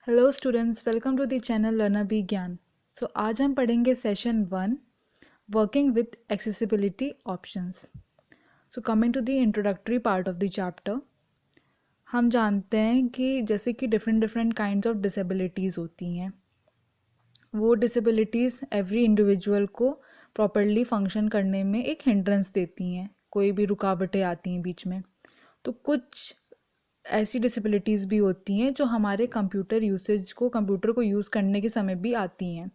Hello students, welcome to the channel learner B Gyan. So आज हम पढ़ेंगे session 1 working with accessibility options. So coming to the introductory part of the chapter, हम जानते हैं कि जैसे कि different different kinds of disabilities होती हैं। वो डिसेबिलिटीज़ एवरी इंडिविजुअल को प्रॉपरली फंक्शन करने में एक हिंड्रेंस देती हैं, कोई भी रुकावटें आती हैं बीच में। तो कुछ ऐसी डिसेबिलिटीज़ भी होती हैं जो हमारे कंप्यूटर को यूज़ करने के समय भी आती हैं।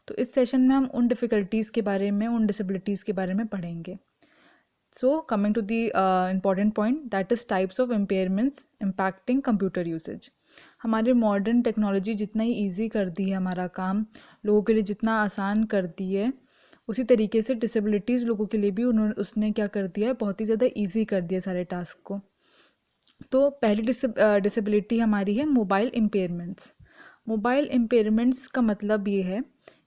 तो इस सेशन में हम उन डिफ़िकल्टीज़ के बारे में, उन डिसेबिलिटीज़ के बारे में पढ़ेंगे। So coming to the important point, that is types of impairments impacting computer usage. हमारे मॉडर्न टेक्नोलॉजी जितना ही ईजी कर दी है हमारा काम, लोगों के लिए जितना आसान कर दी है, उसी तरीके से डिसेबिलिटीज़ लोगों के लिए भी उसने क्या कर दिया है, बहुत ही ज़्यादा ईजी कर दिया सारे टास्क को। तो पहली डिसेबिलिटी हमारी है मोबाइल इम्पेयरमेंट्स। मोबाइल इम्पेयरमेंट्स का मतलब ये है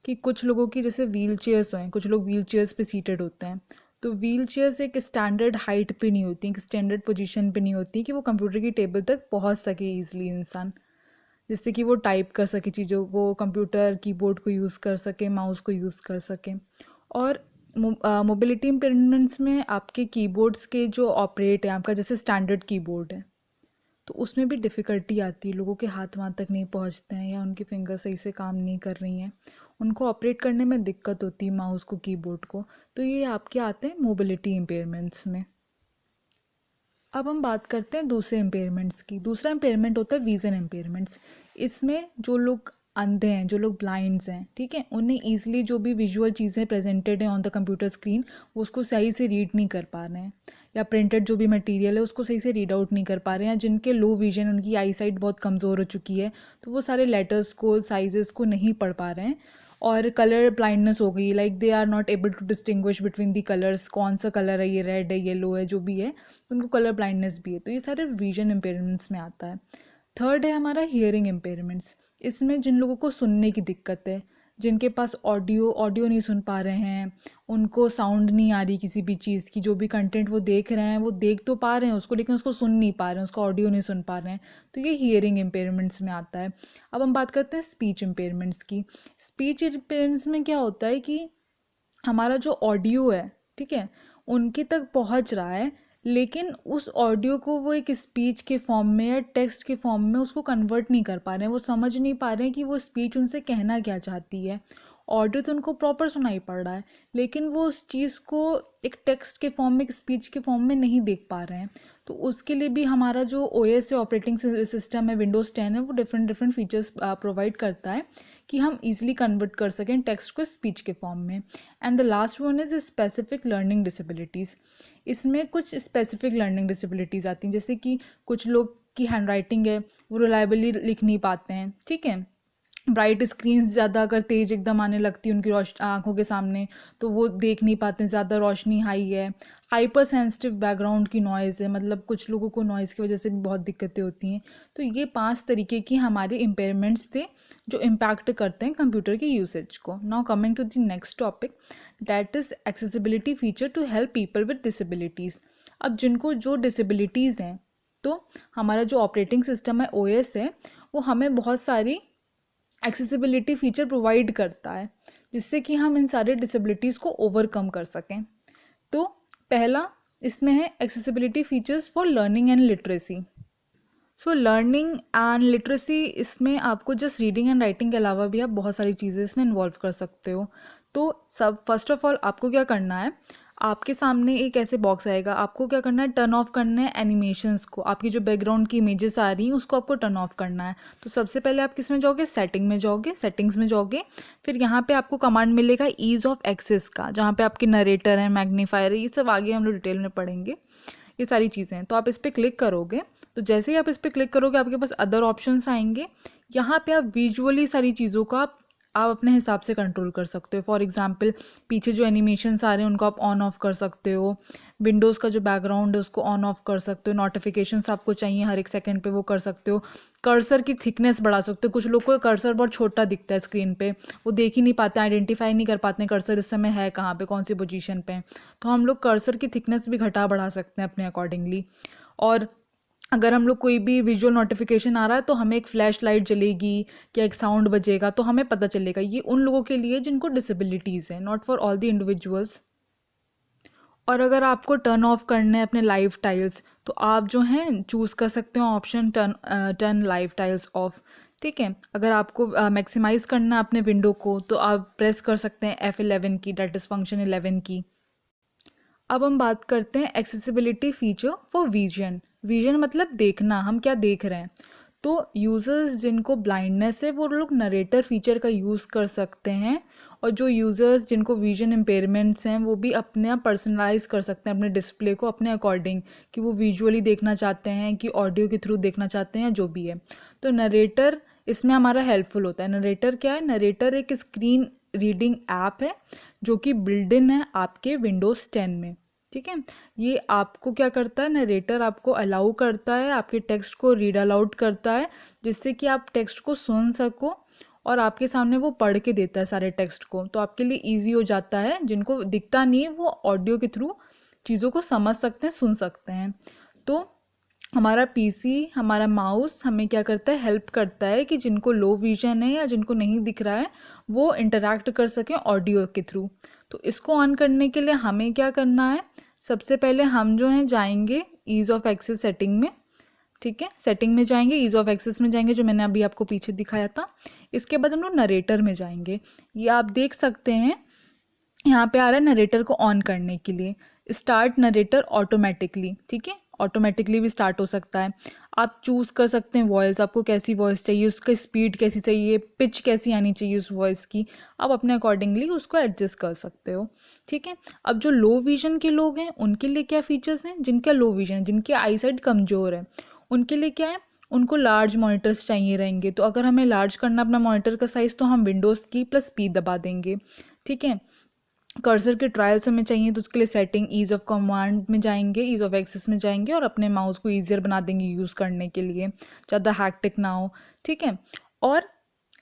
कि कुछ लोगों की जैसे व्हील चेयर्स हैं, कुछ लोग व्हील चेयर्स पे सीटेड होते हैं। तो व्हील चेयर्स एक स्टैंडर्ड हाइट पे नहीं होती, एक स्टैंडर्ड पोजीशन पे नहीं होती कि वो कंप्यूटर की टेबल तक पहुंच सके ईजिली इंसान, जिससे कि वो टाइप कर सके चीज़ों को, कंप्यूटर कीबोर्ड को यूज़ कर सके, माउस को यूज़ कर सके। और मोबिलिटी इम्पेयरमेंट्स में आपके कीबोर्ड्स के जो ऑपरेट है, आपका जैसे स्टैंडर्ड कीबोर्ड है, तो उसमें भी डिफ़िकल्टी आती है। लोगों के हाथ वहाँ तक नहीं पहुँचते हैं, या उनकी फिंगर सही से काम नहीं कर रही हैं, उनको ऑपरेट करने में दिक्कत होती है माउस को, कीबोर्ड को। तो ये आपके आते हैं मोबिलिटी इम्पेयरमेंट्स में। अब हम बात करते हैं दूसरे इम्पेयरमेंट्स की। दूसरा इम्पेयरमेंट होता है विज़न इम्पेयरमेंट्स। इसमें जो लोग अंधे हैं, जो लोग ब्लाइंड्स हैं, ठीक है, उन्हें ईजिली जो भी विजुअल चीज़ें प्रेजेंटेड हैं ऑन द कंप्यूटर स्क्रीन, वो उसको सही से रीड नहीं कर पा रहे हैं, या प्रिंटेड जो भी मटेरियल है उसको सही से रीड आउट नहीं कर पा रहे हैं, या जिनके लो विजन, उनकी आई साइट बहुत कमज़ोर हो चुकी है, तो वो सारे लेटर्स को, साइजेस को नहीं पढ़ पा रहे हैं। और कलर ब्लाइंडनेस हो गई, like they are not able to distinguish between the colours, कौन सा कलर है, ये रेड है, येलो है, जो भी है, उनको कलर ब्लाइंडनेस भी है। तो ये सारे विजन इम्पेयरमेंट्स में आता है। थर्ड है हमारा हियरिंग इम्पेयरमेंट्स। इसमें जिन लोगों को सुनने की दिक्कत है, जिनके पास ऑडियो नहीं सुन पा रहे हैं, उनको साउंड नहीं आ रही किसी भी चीज़ की, जो भी कंटेंट वो देख रहे हैं वो देख तो पा रहे हैं उसको, लेकिन उसको सुन नहीं पा रहे हैं, उसका ऑडियो नहीं सुन पा रहे हैं, तो ये हियरिंग इम्पेयरमेंट्स में आता है। अब हम बात करते हैं स्पीच इम्पेयरमेंट्स की। स्पीच इम्पेयरमेंट्स में क्या होता है कि हमारा जो ऑडियो है, ठीक है, उनके तक पहुंच रहा है, लेकिन उस ऑडियो को वो एक स्पीच के फॉर्म में या टेक्स्ट के फॉर्म में उसको कन्वर्ट नहीं कर पा रहे हैं, वो समझ नहीं पा रहे हैं कि वो स्पीच उनसे कहना क्या चाहती है। ऑडियो तो उनको प्रॉपर सुनाई पड़ रहा है, लेकिन वो उस चीज़ को एक टेक्स्ट के फॉर्म में, एक स्पीच के फॉर्म में नहीं देख पा रहे हैं। तो उसके लिए भी हमारा जो ओएस है, ऑपरेटिंग सिस्टम है, विंडोज़ 10 है, वो डिफरेंट डिफरेंट फीचर्स प्रोवाइड करता है कि हम इजीली कन्वर्ट कर सकें टेक्स्ट को स्पीच के फॉर्म में। And the last one is specific learning disabilities. इसमें कुछ स्पेसिफिक लर्निंग डिसेबिलिटीज़ आती हैं, जैसे कि कुछ लोग की हैंड राइटिंग है, वो रिलायबली लिख नहीं पाते हैं, ठीक है, ब्राइट स्क्रीन ज़्यादा अगर तेज़ एकदम आने लगती है उनकी आंखों के सामने, तो वो देख नहीं पाते, ज़्यादा रोशनी हाई है, हाइपर सेंसिटिव बैकग्राउंड की नॉइज़ है, मतलब कुछ लोगों को नॉइज़ की वजह से भी बहुत दिक्कतें होती हैं। तो ये 5 तरीके की हमारे इम्पेयरमेंट्स थे जो इम्पैक्ट करते हैं कंप्यूटर की यूसेज को। Now coming to the next topic, that is accessibility feature to help people with disabilities. अब जिनको जो डिसेबिलिटीज़ हैं, तो हमारा जो ऑपरेटिंग सिस्टम है, ओएस है, वो हमें बहुत सारी एक्सेसिबिलिटी फ़ीचर प्रोवाइड करता है, जिससे कि हम इन सारे डिसेबिलिटीज़ को ओवरकम कर सकें। तो पहला इसमें है accessibility features for learning and literacy. So learning and literacy, इसमें आपको जस्ट रीडिंग एंड राइटिंग के अलावा भी आप बहुत सारी चीज़ें इसमें इन्वॉल्व कर सकते हो। तो सब फर्स्ट ऑफ ऑल आपको क्या करना है, आपके सामने एक ऐसे बॉक्स आएगा, आपको क्या करना है, टर्न ऑफ करना है एनिमेशंस को। आपकी जो बैकग्राउंड की इमेजेस आ रही हैं उसको आपको टर्न ऑफ करना है। तो सबसे पहले आप किस में जाओगे, सेटिंग में जाओगे, सेटिंग्स में जाओगे, फिर यहाँ पे आपको कमांड मिलेगा ईज़ ऑफ एक्सेस का, जहाँ पे आपके नरेटर है, मैग्नीफायर है, ये सब आगे हम लोग डिटेल में पढ़ेंगे, ये सारी चीज़ें हैं। तो आप इस पर क्लिक करोगे, तो जैसे ही आप इस पर क्लिक करोगे आपके पास अदर ऑप्शंस आएंगे। यहाँ पे आप विजुअली सारी चीज़ों का आप अपने हिसाब से कंट्रोल कर सकते हो। फॉर एग्जांपल, पीछे जो एनिमेशंस आ रहे हैं उनको आप ऑन ऑफ कर सकते हो, विंडोज़ का जो बैकग्राउंड है उसको ऑन ऑफ कर सकते हो, नोटिफिकेशंस आपको चाहिए हर एक सेकंड पे वो कर सकते हो, कर्सर की थिकनेस बढ़ा सकते हो। कुछ लोग को कर्सर बहुत छोटा दिखता है स्क्रीन पे, वो देख ही नहीं पाते, आइडेंटिफाई नहीं कर पाते हैं कर्सर इस समय है कहाँ पे, कौन सी पोजीशन पे। तो हम लोग कर्सर की थिकनेस भी घटा बढ़ा सकते हैं अपने अकॉर्डिंगली। और अगर हम लोग कोई भी विजुअल नोटिफिकेशन आ रहा है तो हमें एक फ्लैश लाइट जलेगी या एक साउंड बजेगा तो हमें पता चलेगा। ये उन लोगों के लिए जिनको डिसेबिलिटीज़ हैं, not for all the individuals. और अगर आपको टर्न ऑफ करना है अपने लाइव टाइल्स तो आप जो हैं चूज़ कर सकते हो option turn live tiles of. ठीक है, अगर आपको मैक्सिमाइज करना है अपने विंडो को तो आप प्रेस कर सकते हैं F11 की, डेट इज़ फंक्शन 11 की। अब हम बात करते हैं accessibility feature for vision. Vision मतलब देखना, हम क्या देख रहे हैं। तो यूज़र्स जिनको ब्लाइंडनेस है वो लोग नरेटर फीचर का यूज़ कर सकते हैं, और जो यूज़र्स जिनको विजन इम्पेयरमेंट्स हैं वो भी अपने आप पर्सनलाइज कर सकते हैं अपने डिस्प्ले को अपने अकॉर्डिंग, कि वो विजुअली देखना चाहते हैं कि ऑडियो के थ्रू देखना चाहते हैं, जो भी है। तो नरेटर इसमें हमारा हेल्पफुल होता है। नरेटर क्या है? नरेटर एक स्क्रीन रीडिंग ऐप है जो कि बिल्ड इन है आपके विंडोज़ 10 में। ठीक है, ये आपको क्या करता है, नरेटर आपको अलाउ करता है, आपके टेक्स्ट को रीड अलाउड करता है, जिससे कि आप टेक्स्ट को सुन सको, और आपके सामने वो पढ़ के देता है सारे टेक्स्ट को। तो आपके लिए ईजी हो जाता है, जिनको दिखता नहीं है वो ऑडियो के थ्रू चीज़ों को समझ सकते हैं, सुन सकते हैं। तो हमारा पीसी, हमारा माउस हमें क्या करता है, हेल्प करता है कि जिनको लो विजन है या जिनको नहीं दिख रहा है वो इंटरैक्ट कर सकें ऑडियो के थ्रू। तो इसको ऑन करने के लिए हमें क्या करना है, सबसे पहले हम जो हैं जाएंगे ईज़ ऑफ एक्सेस सेटिंग में। ठीक है, सेटिंग में जाएंगे, ईज़ ऑफ एक्सेस में जाएंगे, जो मैंने अभी आपको पीछे दिखाया था। इसके बाद हम लोग नरेटर में जाएंगे। ये आप देख सकते हैं यहाँ पे आ रहा है नरेटर को ऑन करने के लिए स्टार्ट नरेटर ऑटोमेटिकली। ठीक है, ऑटोमेटिकली भी स्टार्ट हो सकता है। आप चूज़ कर सकते हैं वॉइस, आपको कैसी वॉइस चाहिए, उसका स्पीड कैसी चाहिए, पिच कैसी आनी चाहिए उस वॉइस की, आप अपने अकॉर्डिंगली उसको एडजस्ट कर सकते हो। ठीक है, अब जो लो विजन के लोग हैं उनके लिए क्या फ़ीचर्स हैं, जिनका लो विजन, जिनकी आई साइट कमज़ोर है, उनके लिए क्या है, उनको लार्ज मॉनिटर्स चाहिए रहेंगे। तो अगर हमें लार्ज करना अपना मॉनिटर का साइज़ तो हम विंडोज़ की प्लस पी दबा देंगे। ठीक है, कर्सर के ट्रायल्स हमें चाहिए तो उसके लिए सेटिंग ईज़ ऑफ कमांड में जाएंगे, ईज़ ऑफ एक्सेस में जाएंगे और अपने माउस को ईजियर बना देंगे यूज़ करने के लिए, ज़्यादा हैक्टिक ना हो। ठीक है, और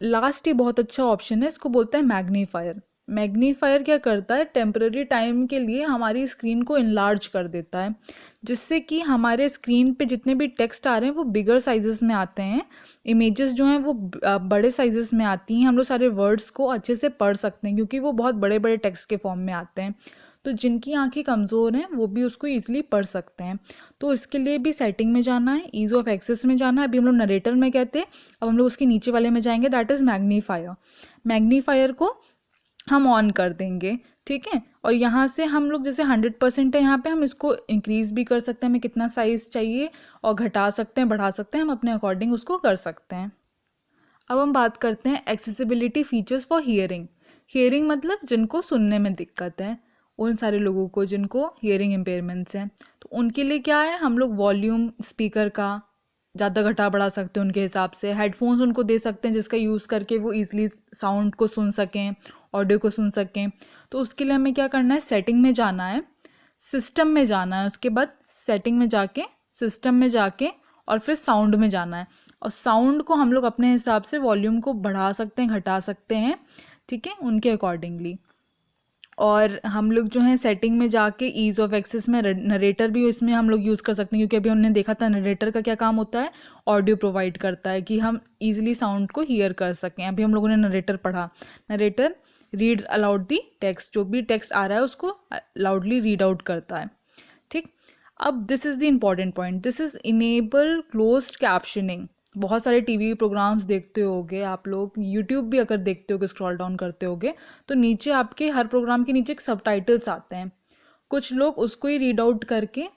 लास्ट ये बहुत अच्छा ऑप्शन है, इसको बोलते हैं मैग्नीफायर। मैग्नीफायर क्या करता है, टेम्पररी टाइम के लिए हमारी स्क्रीन को इनलार्ज कर देता है, जिससे कि हमारे स्क्रीन पे जितने भी टेक्स्ट आ रहे हैं वो बिगर साइजेस में आते हैं, इमेजेस जो हैं वो बड़े साइजेस में आती हैं, हम लोग सारे वर्ड्स को अच्छे से पढ़ सकते हैं क्योंकि वो बहुत बड़े बड़े टेक्स्ट के फॉर्म में आते हैं। तो जिनकी आंखें कमज़ोर हैं वो भी उसको ईजिली पढ़ सकते हैं। तो इसके लिए भी सेटिंग में जाना है, ईज़ ऑफ एक्सेस में जाना है, अभी हम लोग नरेटर में कहते हैं, अब हम लोग उसके नीचे वाले में जाएंगे, दैट इज़ मैग्नीफायर। मैग्नीफायर को हम ऑन कर देंगे। ठीक है, और यहाँ से हम लोग जैसे 100% है यहाँ पे, हम इसको इंक्रीज़ भी कर सकते हैं, हमें कितना साइज़ चाहिए, और घटा सकते हैं, बढ़ा सकते हैं, हम अपने अकॉर्डिंग उसको कर सकते हैं। अब हम बात करते हैं accessibility features for hearing. Hearing मतलब जिनको सुनने में दिक्कत है, उन सारे लोगों को जिनको हियरिंग इम्पेयरमेंट्स हैं, तो उनके लिए क्या है, हम लोग वॉल्यूम स्पीकर का ज़्यादा घटा बढ़ा सकते हैं उनके हिसाब से, हेडफोन्स उनको दे सकते हैं जिसका यूज़ करके वो ईज़िली साउंड को सुन सकें, ऑडियो को सुन सकें। तो उसके लिए हमें क्या करना है, सेटिंग में जाना है, सिस्टम में जाना है, उसके बाद सेटिंग में जाके सिस्टम में जाके और फिर साउंड में जाना है, और साउंड को हम लोग अपने हिसाब से वॉल्यूम को बढ़ा सकते हैं, घटा सकते हैं। ठीक है, उनके अकॉर्डिंगली। और हम लोग जो है सेटिंग में जाके ईज़ ऑफ एक्सेस में नरेटर भी इसमें हम लोग यूज़ कर सकते हैं, क्योंकि अभी हमने देखा था नरेटर का क्या काम होता है, ऑडियो प्रोवाइड करता है कि हम ईजिली साउंड को हियर कर सकें। अभी हम लोगों ने नरेटर पढ़ा, नरेटर रीड्स अलाउड दी टेक्स्ट, जो भी टेक्स्ट आ रहा है उसको लाउडली रीड आउट करता है। ठीक, अब this is the important point, this is enable closed captioning. बहुत सारे टीवी प्रोग्राम्स देखते होगे आप लोग, यूट्यूब भी अगर देखते होगे, स्क्रॉल डाउन करते होगे तो नीचे आपके हर प्रोग्राम के नीचे एक सबटाइटल्स आते हैं। कुछ लोग उसको ही रीड आउट करके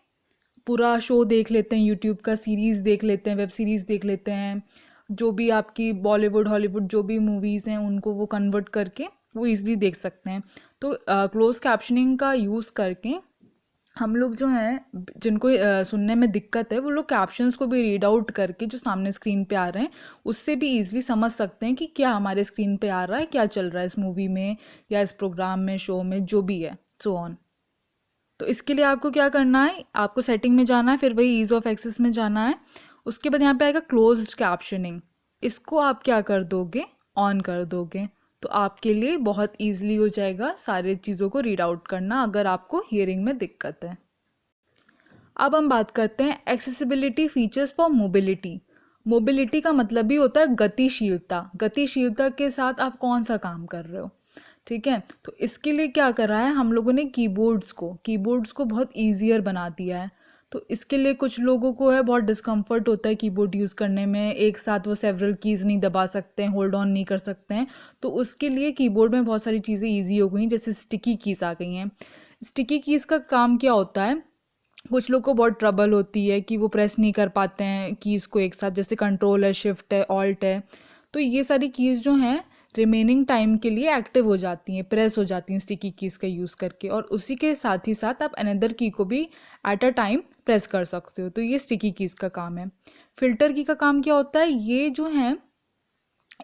पूरा शो देख लेते हैं, यूट्यूब का सीरीज़ देख लेते हैं, वेब सीरीज़ देख लेते हैं, जो भी आपकी बॉलीवुड हॉलीवुड जो भी मूवीज़ हैं उनको वो कन्वर्ट करके वो ईज़िली देख सकते हैं। तो क्लोज कैप्शनिंग का यूज़ करके हम लोग जो हैं जिनको सुनने में दिक्कत है वो लोग कैप्शंस को भी रीड आउट करके जो सामने स्क्रीन पे आ रहे हैं उससे भी ईजिली समझ सकते हैं कि क्या हमारे स्क्रीन पे आ रहा है, क्या चल रहा है इस मूवी में या इस प्रोग्राम में, शो में, जो भी है, सो ऑन। तो इसके लिए आपको क्या करना है, आपको सेटिंग में जाना है, फिर वही ईज़ ऑफ एक्सेस में जाना है, उसके बाद यहाँ पे आएगा क्लोज्ड कैप्शनिंग, इसको आप क्या कर दोगे, ऑन कर दोगे। तो आपके लिए बहुत ईजिली हो जाएगा सारे चीज़ों को रीड आउट करना अगर आपको हियरिंग में दिक्कत है। अब हम बात करते हैं accessibility features for mobility. Mobility का मतलब भी होता है गतिशीलता। गतिशीलता के साथ आप कौन सा काम कर रहे हो, ठीक है। तो इसके लिए क्या करा है हम लोगों ने, कीबोर्ड्स को बहुत ईजियर बना दिया है। तो इसके लिए कुछ लोगों को है बहुत डिस्कम्फर्ट होता है कीबोर्ड यूज़ करने में, एक साथ वो सेवरल कीज़ नहीं दबा सकते हैं, होल्ड ऑन नहीं कर सकते हैं। तो उसके लिए कीबोर्ड में बहुत सारी चीज़ें ईजी हो गई, जैसे स्टिकी कीज़ आ गई हैं। स्टिकी कीज़ का काम क्या होता है, कुछ लोग को बहुत ट्रबल होती है कि वो प्रेस नहीं कर पाते हैं कीज़ को एक साथ, जैसे कंट्रोल है, शिफ्ट है, ऑल्ट है। तो ये सारी कीज़ जो हैं रिमेनिंग टाइम के लिए एक्टिव हो जाती हैं, प्रेस हो जाती हैं स्टिकी कीज़ का यूज़ करके, और उसी के साथ ही साथ आप अनदर की को भी एट अ टाइम प्रेस कर सकते हो। तो ये स्टिकी कीज़ का काम है। फिल्टर की का काम क्या होता है, ये जो है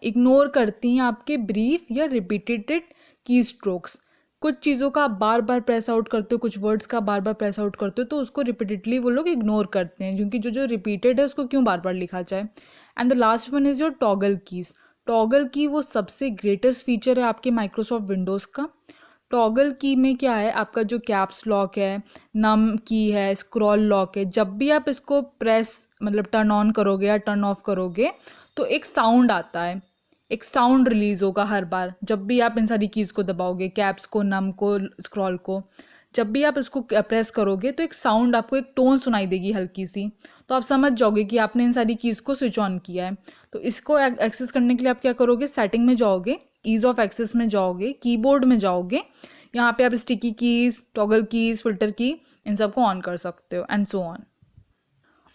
इग्नोर करती हैं आपके ब्रीफ या रिपीटेड की स्ट्रोक्स। कुछ चीज़ों का आप बार बार प्रेस आउट करते हो, कुछ वर्ड्स का बार बार प्रेस आउट करते हो, तो उसको रिपीटेडली वो लोग इग्नोर करते हैं, क्योंकि जो जो रिपीटेड है उसको क्यों बार बार लिखा जाए। And the last one is your toggle keys. Toggle की वो सबसे ग्रेटेस्ट फीचर है आपके माइक्रोसॉफ्ट विंडोज़ का। टॉगल की में क्या है, आपका जो कैप्स लॉक है, नम की है, स्क्रॉल लॉक है, जब भी आप इसको प्रेस मतलब टर्न ऑन करोगे या टर्न ऑफ करोगे तो एक साउंड आता है, एक साउंड रिलीज होगा हर बार जब भी आप इन सारी कीज़ को दबाओगे, कैप्स को, नम को, स्क्रॉल को। जब भी आप इसको प्रेस करोगे तो एक साउंड, आपको एक टोन सुनाई देगी हल्की सी, तो आप समझ जाओगे कि आपने इन सारी कीज़ को स्विच ऑन किया है। तो इसको एक्सेस करने के लिए आप क्या करोगे, सेटिंग में जाओगे, ईज़ ऑफ एक्सेस में जाओगे, कीबोर्ड में जाओगे, यहाँ पे आप sticky keys, toggle keys, filter की, इन सबको ऑन कर सकते हो, एंड सो ऑन।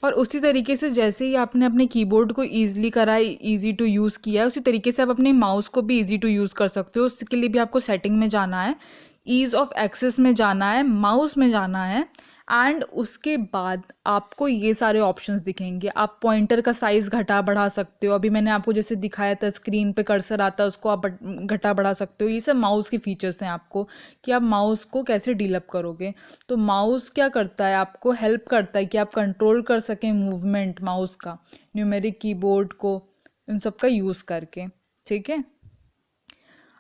और उसी तरीके से जैसे ही आपने अपने कीबोर्ड को ईजिली करा है, ईजी टू यूज़ किया है, उसी तरीके से आप अपने माउस को भी ईजी टू यूज़ कर सकते हो। उसके लिए भी आपको सेटिंग में जाना है, ईज़ ऑफ एक्सेस में जाना है, माउस में जाना है, एंड उसके बाद आपको ये सारे ऑप्शंस दिखेंगे। आप पॉइंटर का साइज़ घटा बढ़ा सकते हो, अभी मैंने आपको जैसे दिखाया था स्क्रीन पे कर्सर आता है, उसको आप घटा बढ़ा सकते हो। ये सब माउस के फीचर्स हैं आपको, कि आप माउस को कैसे डीलअप करोगे। तो माउस क्या करता है, आपको हेल्प करता है कि आप कंट्रोल कर सकें मूवमेंट माउस का, न्यूमेरिक कीबोर्ड को, इन सब का यूज़ करके, ठीक है।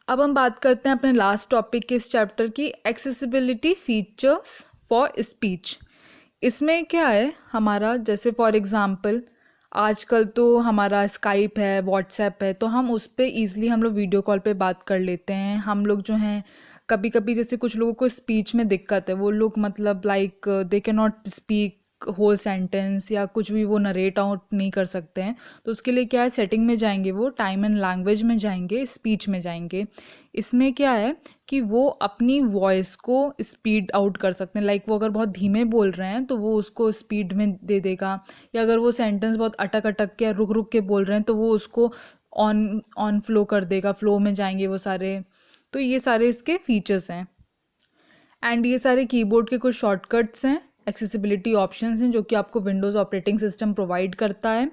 अब हम बात करते हैं अपने लास्ट टॉपिक के इस चैप्टर की, एक्सेसिबिलिटी फीचर्स फॉर स्पीच। इसमें क्या है हमारा, जैसे फॉर एग्ज़ाम्पल आजकल तो हमारा स्काइप है, व्हाट्सएप है, तो हम उस पर ईज़िली हम लोग वीडियो कॉल पे बात कर लेते हैं। हम लोग जो हैं कभी कभी, जैसे कुछ लोगों को स्पीच में दिक्कत है, वो लोग मतलब like they can not speak whole sentence या कुछ भी वो नरेट आउट नहीं कर सकते हैं, तो उसके लिए क्या है, सेटिंग में जाएंगे, वो टाइम एंड लैंग्वेज में जाएंगे, स्पीच में जाएंगे। इसमें क्या है कि वो अपनी वॉइस को स्पीड आउट कर सकते हैं, लाइक वो अगर बहुत धीमे बोल रहे हैं तो वो उसको स्पीड में दे देगा, या अगर वो सेंटेंस बहुत अटक अटक के रुक रुक के बोल रहे हैं तो वो उसको ऑन ऑन फ्लो कर देगा, फ्लो में जाएंगे वो सारे। तो ये सारे इसके फीचर्स हैं। एंड ये सारे कीबोर्ड के कुछ शॉर्टकट्स हैं, एक्सेसिबिलिटी ऑप्शंस हैं, जो कि आपको विंडोज़ ऑपरेटिंग सिस्टम प्रोवाइड करता है,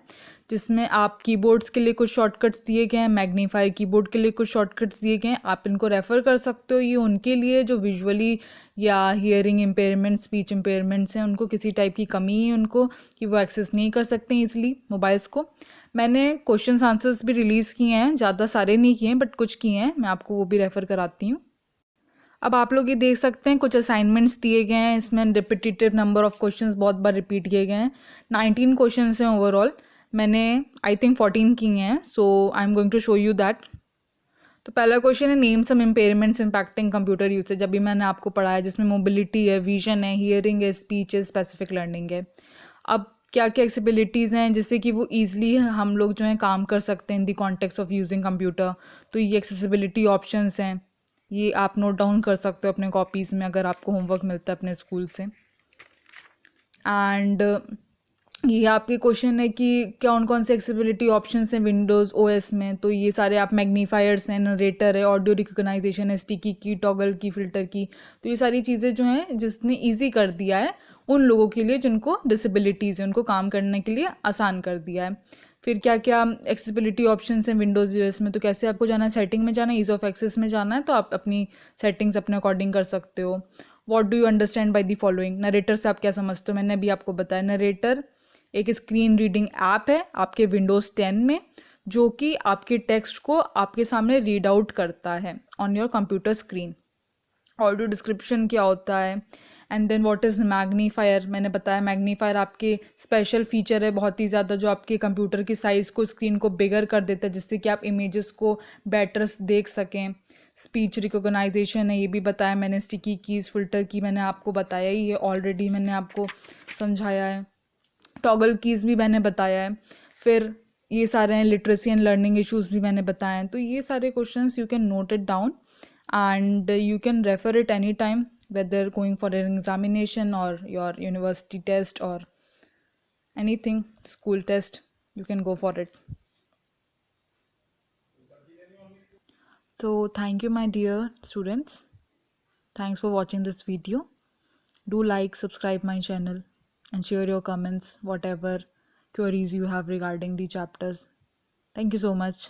जिसमें आप कीबोर्ड्स के लिए कुछ शॉर्टकट्स दिए गए हैं, मैग्नीफायर कीबोर्ड के लिए कुछ शॉर्टकट्स दिए गए हैं। आप इनको रेफ़र कर सकते हो, ये उनके लिए जो विजुअली या हियरिंग इम्पेयरमेंट, स्पीच इम्पेयरमेंट्स हैं, उनको किसी टाइप की कमी है उनको, कि वो एक्सेस नहीं कर सकते हैं ईजिली मोबाइल्स को। मैंने क्वेश्चन आंसर्स भी रिलीज़ किए हैं, ज़्यादा सारे नहीं किए हैं बट कुछ किए हैं, मैं आपको वो भी रेफ़र कराती हूँ। अब आप लोग ये देख सकते हैं कुछ असाइनमेंट्स दिए गए हैं, इसमें रिपीटेटिव नंबर ऑफ क्वेश्चंस बहुत बार रिपीट किए गए हैं। 19 क्वेश्चंस हैं ओवरऑल, मैंने आई थिंक 14 किए हैं, so I am going to show you that. तो पहला क्वेश्चन है, name some impairments impacting computer usage. अभी मैंने आपको पढ़ाया, जिसमें मोबिलिटी है, विजन है, हियरिंग है, स्पीच है, स्पेसिफिक लर्निंग है। अब क्या क्या एक्सेसिबिलिटीज़ हैं जिससे कि वो ईजिली हम लोग जो है काम कर सकते हैं in the context of using computer. तो ये एक्सेसिबिलिटी ऑप्शंस हैं, ये आप नोट डाउन कर सकते हो अपने कॉपीज़ में अगर आपको होमवर्क मिलता है अपने स्कूल से। एंड ये आपके क्वेश्चन है कि कौन कौन से एक्सेसिबिलिटी ऑप्शंस हैं विंडोज़ ओएस में। तो ये सारे आप मैग्नीफायर्स हैं, नरेटर है, ऑडियो रिकॉग्नाइजेशन है, स्टिकी की, टॉगल की, फिल्टर की। तो ये सारी चीज़ें जो हैं जिसने ईजी कर दिया है उन लोगों के लिए जिनको डिसेबिलिटीज़ हैं, उनको काम करने के लिए आसान कर दिया है। फिर क्या क्या एक्सेसिबिलिटी ऑप्शंस हैं विंडोज़ यूएस में, तो कैसे आपको जाना है, सेटिंग में जाना है, ईज़ ऑफ एक्सेस में जाना है, तो आप अपनी सेटिंग्स अपने अकॉर्डिंग कर सकते हो। What do you understand by the following, narrator से आप क्या समझते हो, मैंने अभी आपको बताया। नरेटर एक स्क्रीन रीडिंग ऐप है आपके विंडोज़ 10 में, जो कि आपके टेक्स्ट को आपके सामने रीड आउट करता है on your computer screen. Audio description क्या होता है, and then what is magnifier, मैंने बताया मैग्नीफायर आपके स्पेशल फीचर है बहुत ही ज़्यादा जो आपके कंप्यूटर की साइज़ को, स्क्रीन को बिगर कर देता है जिससे कि आप इमेजेस को बेटर देख सकें। स्पीच रिकॉग्नाइजेशन है, ये भी बताया मैंने। स्टिकी कीज़, फिल्टर की मैंने आपको बताया ही है ऑलरेडी, मैंने आपको समझाया है। टॉगल कीज़ भी मैंने बताया है। फिर ये सारे हैं लिटरेसी एंड लर्निंग इश्यूज़ भी मैंने बताए हैं। तो ये सारे questions you can note it down and you can refer it anytime, whether going for an examination or your university test or anything, school test, you can go for it. So thank you my dear students, thanks for watching this video. Do like, subscribe my channel and share your comments, whatever queries you have regarding the chapters. Thank you so much.